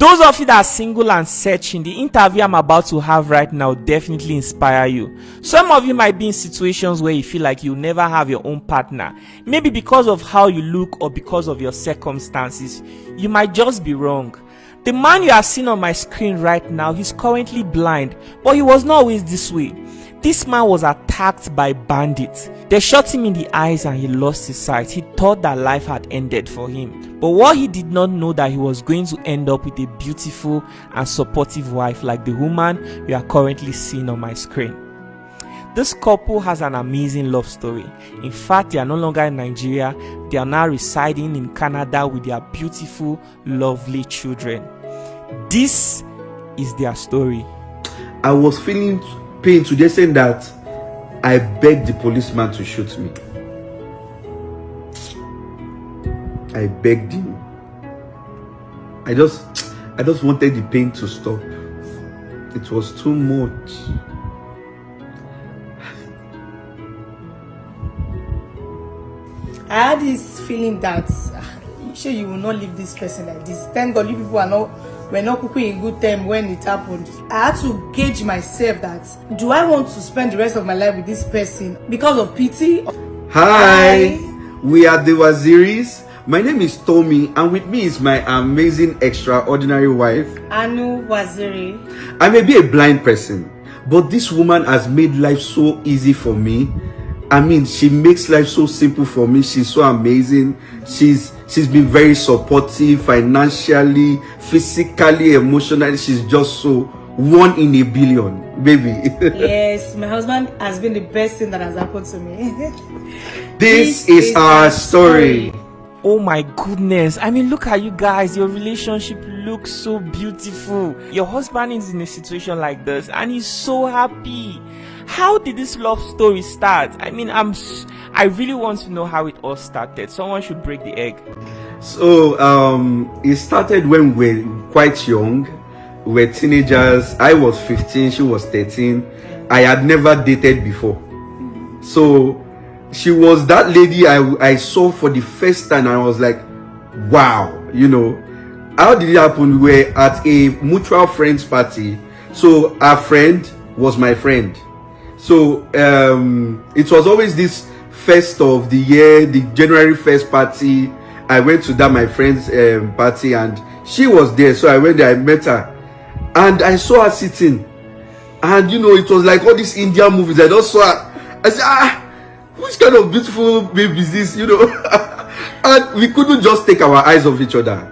Those of you that are single and searching, the interview I'm about to have right now definitely inspire you. Some of you might be in situations where you feel like you never have your own partner. Maybe because of how you look or because of your circumstances. You might just be wrong. The man you are seeing on my screen right now, he's currently blind, but he was not always this way. This man was attacked by bandits. They shot him in the eyes and he lost his sight. He thought that life had ended for him. But what he did not know that he was going to end up with a beautiful and supportive wife like the woman you are currently seeing on my screen. This couple has an amazing love story. In fact, they are no longer in Nigeria. They are now residing in Canada with their beautiful, lovely children. This is their story. I was feeling pain to the extent that I begged the policeman to shoot me. I begged him. I just wanted the pain to stop. It was too much. I had this feeling that sure you will not leave this person like this. Thank God you people were not cooking in good time when it happened. I had to gauge myself that do I want to spend the rest of my life with this person because of pity? Hi, we are the Waziris. My name is Tommy, and with me is my amazing, extraordinary wife, Anu Waziri. I may be a blind person, but this woman has made life so easy for me. I mean, she makes life so simple for me. She's so amazing. She's been very supportive financially, physically, emotionally. She's just so 1 in a billion, baby. Yes, my husband has been the best thing that has happened to me. This is our story. Oh my goodness. I mean, look at you guys. Your relationship looks so beautiful. Your husband is in a situation like this and he's so happy. How did this love story start? I mean, I really want to know how it all started. Someone should break the egg. So, it started when we were quite young. We were teenagers. I was 15, she was 13. I had never dated before. So, she was that lady I saw for the first time, and I was like, wow, you know. How did it happen? We were at a mutual friends party. So, our friend was my friend. So it was always this first of the year, the January 1st party. I went to that my friend's party and she was there. So I went there, I met her and I saw her sitting. And you know, it was like all these Indian movies. I just saw her. I said, which kind of beautiful baby is this, you know? And we couldn't just take our eyes off each other.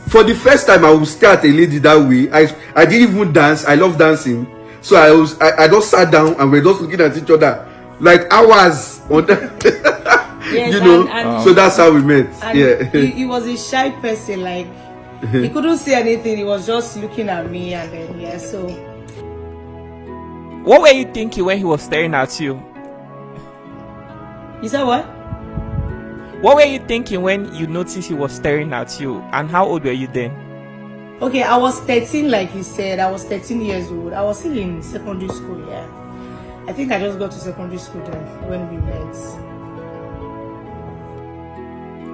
For the first time I would stare at a lady that way. I didn't even dance. I love dancing. So I just sat down and we're just looking at each other like hours on that. Yes, you know, and so that's how we met. And yeah. he was a shy person, like he couldn't say anything, he was just looking at me, and then yeah, so. What were you thinking when he was staring at you? You said what? What were you thinking when you noticed he was staring at you? And how old were you then? Okay, I was 13, like he said. I was 13 years old. I was still in secondary school, yeah. I think I just got to secondary school then when we met.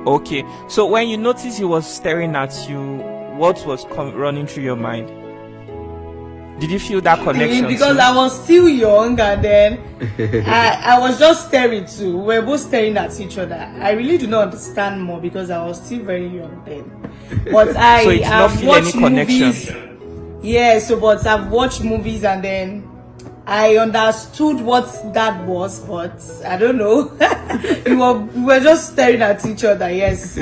Okay, so when you noticed he was staring at you, what was running through your mind? Did you feel that connection? Because too? I was still young, and then I was just staring too. We were both staring at each other. I really do not understand more because I was still very young then. But I so you did not feel watched any connection. movies. Yeah, so but I've watched movies and then I understood what that was, but I don't know. we were just staring at each other, yes.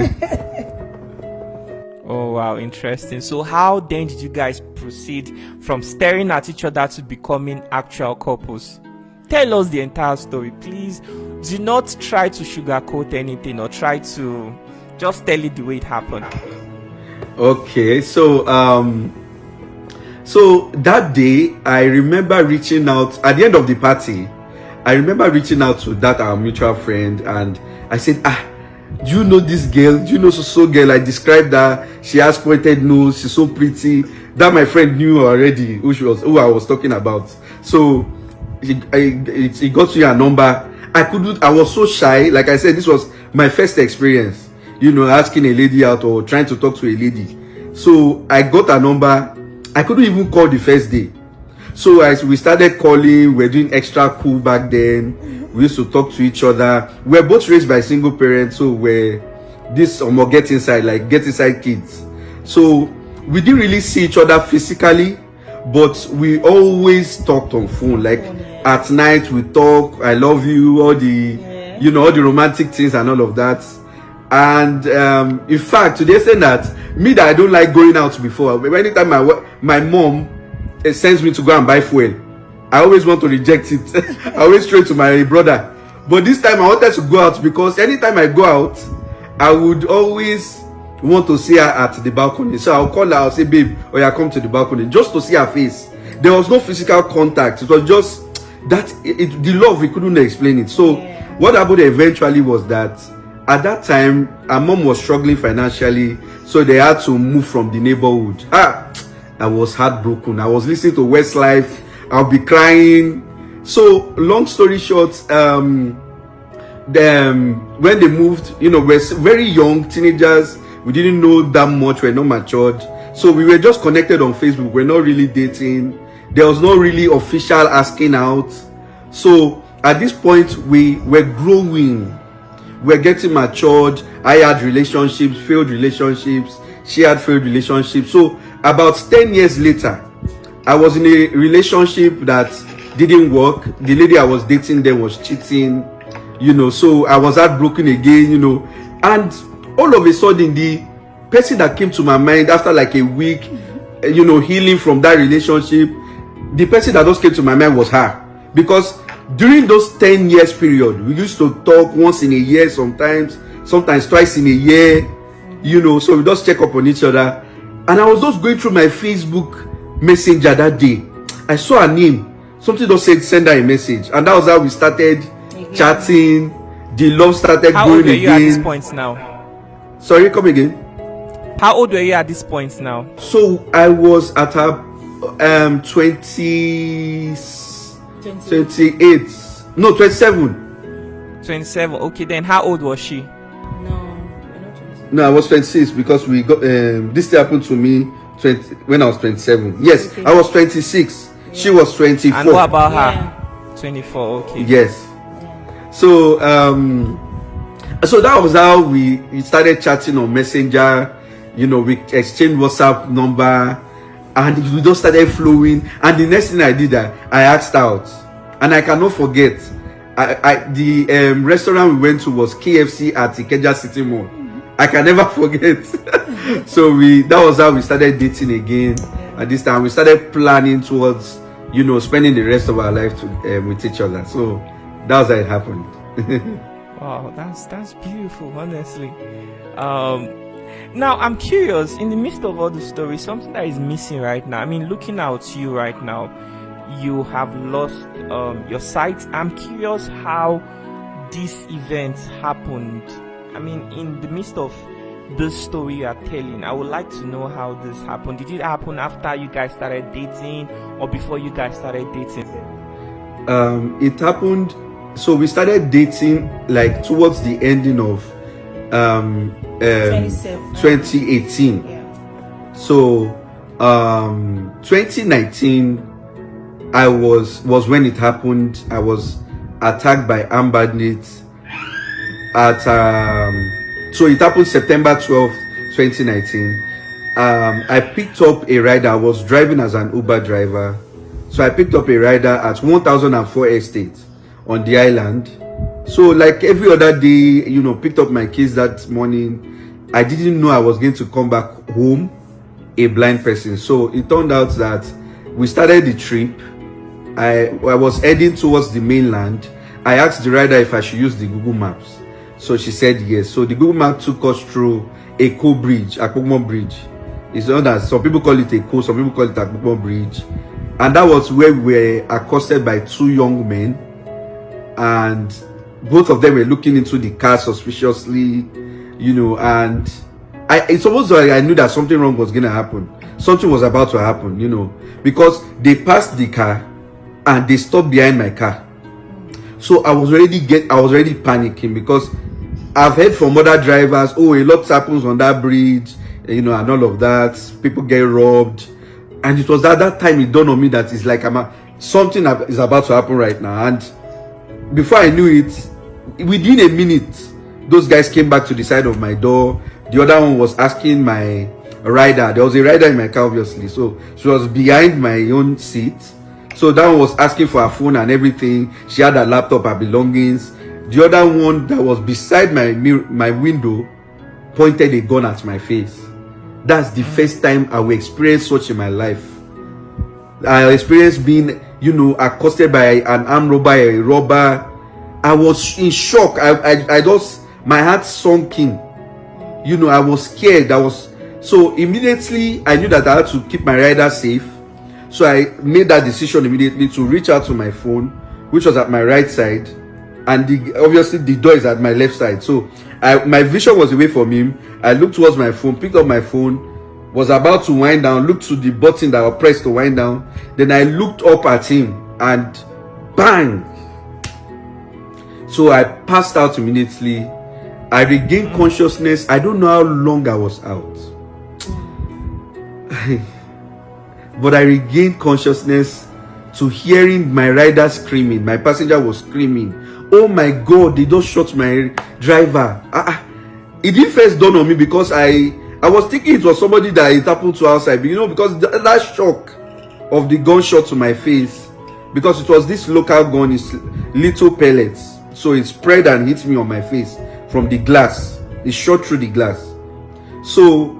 Oh wow, interesting. So how then did you guys proceed from staring at each other to becoming actual couples? Tell us the entire story, please. Do not try to sugarcoat anything or try to just tell it the way it happened. Okay, so that day I remember reaching out at the end of the party. I remember reaching out to that our mutual friend, and I said, do you know this girl? Do you know so girl? I described her. She has pointed nose. She's so pretty. That my friend knew already who I was talking about. So he got to her number. I was so shy. Like I said, this was my first experience, you know, asking a lady out or trying to talk to a lady. So I got a number. I couldn't even call the first day. So as we started calling, we were doing extra cool back then. We used to talk to each other. We were both raised by single parents, so we're this get inside kids. So we didn't really see each other physically, but we always talked on phone. Like at night we talk, I love you, all the all the romantic things and all of that. And in fact, to the extent that me that I don't like going out before, anytime my mom sends me to go and buy fuel, I always want to reject it. I always straight to my brother. But this time I wanted to go out because anytime I go out, I would always want to see her at the balcony. So I'll call her, I'll say, babe, or yeah, come to the balcony, just to see her face. There was no physical contact. It was just that the love, we couldn't explain it. So what happened eventually was that at that time, our mom was struggling financially, so they had to move from the neighborhood. I was heartbroken. I was listening to Westlife. I'll be crying. So long story short, when they moved, we're very young teenagers. We didn't know that much. We're not matured. So we were just connected on Facebook. We're not really dating. There was no really official asking out. So at this point, we were growing. We're getting matured. I had relationships, failed relationships. She had failed relationships. So about 10 years later, I was in a relationship that didn't work. The lady I was dating then was cheating, so I was heartbroken again, and all of a sudden the person that came to my mind after like a week, healing from that relationship, the person that just came to my mind was her. Because during those 10 years period, we used to talk once in a year, sometimes twice in a year, so we just check up on each other. And I was just going through my Facebook Messenger that day. I saw her name. Something just said send her a message. And that was how we started chatting. The love started How going old were you again. at this point now? Sorry, come again. How old were you at this point now? So I was at her 28. No, 27. 27. Okay, then how old was she? No, I was 26 because we got this happened to me when I was 27. Yes, okay. I was 26. Yeah. She was 24. And what about her? 24. Okay. Yes. So so that was how we started chatting on Messenger. We exchanged WhatsApp number, and we just started flowing. And the next thing I did, I asked out, and I cannot forget. The restaurant we went to was KFC at Ikeja City Mall. I can never forget. So that was how we started dating again. At this time, we started planning towards, spending the rest of our life with each other. So that was how it happened. Wow, that's beautiful, honestly. Now I'm curious. In the midst of all the stories, something that is missing right now. I mean, looking at you right now, you have lost your sight. I'm curious how this event happened. I mean, in the midst of this story you are telling, I would like to know how this happened. Did it happen after you guys started dating or before you guys started dating? It happened. So we started dating like towards the ending of 2018. Yeah. So 2019 I was when it happened. I was attacked by armed bandits at so it happened September 12th 2019. I picked up a rider. I was driving as an Uber driver, so I picked up a rider at 1004 Estate on the island. So like every other day, picked up my kids that morning. I didn't know I was going to come back home a blind person. So it turned out that we started the trip. I was heading towards the mainland. I asked the rider if I should use the Google Maps. So she said yes. So the Google Map took us through Eko Bridge, Akpokmo Bridge. It's not that some people call it Eko, some people call it Akpokmo Bridge. And that was where we were accosted by two young men. And both of them were looking into the car suspiciously, and it's almost like I knew that something wrong was going to happen. Something was about to happen, because they passed the car and they stopped behind my car. So I was already panicking because I've heard from other drivers, a lot happens on that bridge. and all of that. People get robbed, and it was at that time it dawned on me that it's like something is about to happen right now. And before I knew it, within a minute, those guys came back to the side of my door. The other one was asking my rider. There was a rider in my car, obviously, so she was behind my own seat. So that one was asking for her phone and everything. She had her laptop, her belongings. The other one that was beside my window pointed a gun at my face. That's the first time I will experience such in my life. I experienced being, accosted by an armed robber, a robber. I was in shock. I just, my heart sunk in. I was scared. So immediately I knew that I had to keep my rider safe. So I made that decision immediately to reach out to my phone, which was at my right side, and obviously the door is at my left side. So my vision was away from him. I looked towards my phone, picked up my phone, was about to wind down, looked to the button that I pressed to wind down. Then I looked up at him and bang! So I passed out immediately. I regained consciousness. I don't know how long I was out. But I regained consciousness to hearing my rider screaming. My passenger was screaming, "Oh my God, they just shot my driver." It didn't first dawn on me because I was thinking it was somebody that it happened to outside. Because that shock of the gunshot to my face, because it was this local gun, it's little pellets. So it spread and hit me on my face from the glass. It shot through the glass. So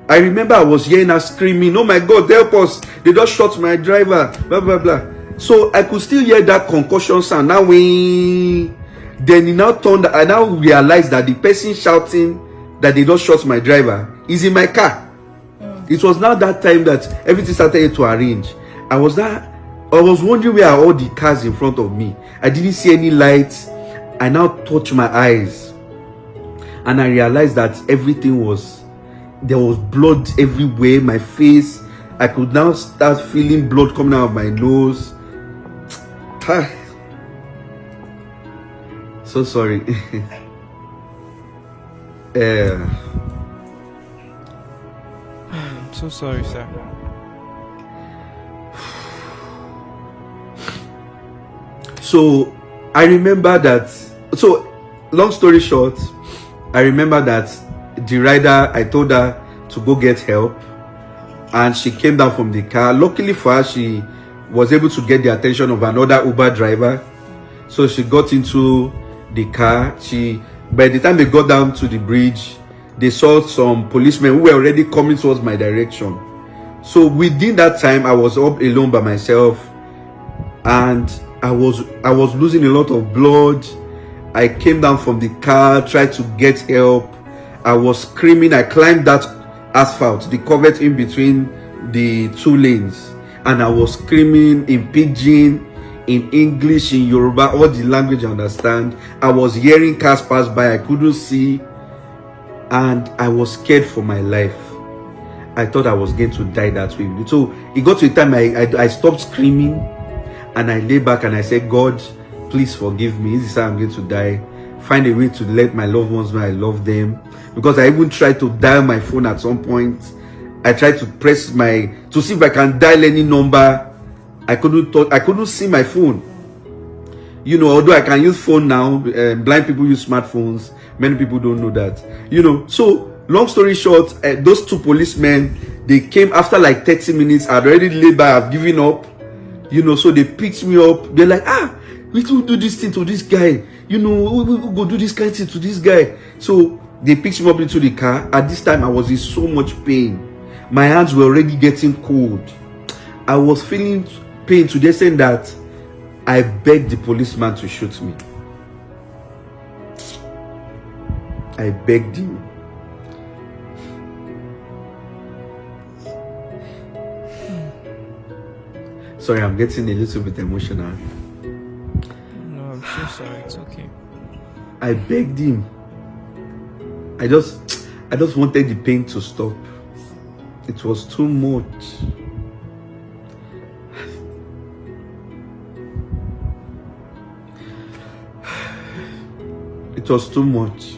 I remember I was hearing her screaming, "Oh my God, help us. They just shot my driver, blah, blah, blah." So I could still hear that concussion sound. Now then it now turned, I now realized that the person shouting that they just shot my driver is in my car. It was now that time that everything started to arrange. I was wondering where are all the cars in front of me. I didn't see any lights. I now touched my eyes and I realized that there was blood everywhere, my face. I could now start feeling blood coming out of my nose. So sorry. I'm so sorry, sir. So I remember that. So long story short, I remember that the rider, I told her to go get help, and she came down from the car. Luckily for her, she was able to get the attention of another Uber driver. So she got into the car. By the time they got down to the bridge, they saw some policemen who were already coming towards my direction. So within that time, I was up alone by myself, and I was losing a lot of blood. I came down from the car, tried to get help. I was screaming. I climbed that asphalt, the covert in between the two lanes, and I was screaming in pidgin, in English, in Yoruba, all the language I understand. I was hearing cars pass by. I couldn't see, and I was scared for my life. I thought I was going to die that way. So it got to a time I stopped screaming, and I lay back and I said, "God, please forgive me. This is how I'm going to die. Find a way to let my loved ones know I love them." Because I even tried to dial my phone at some point. I tried to press to see if I can dial any number. I couldn't see my phone. Although I can use phone now, blind people use smartphones. Many people don't know that. So long story short, those two policemen, they came after like 30 minutes. I'd already laid by, I've given up. So they picked me up. They're like, we will do this thing to this guy. We will go do this kind of thing to this guy. So they picked me up into the car. At this time, I was in so much pain. My hands were already getting cold. I was feeling pain to the extent that I begged the policeman to shoot me. I begged him. Sorry, I'm getting a little bit emotional. No, I'm so sorry. It's okay. I begged him. I just wanted the pain to stop. It was too much. It was too much.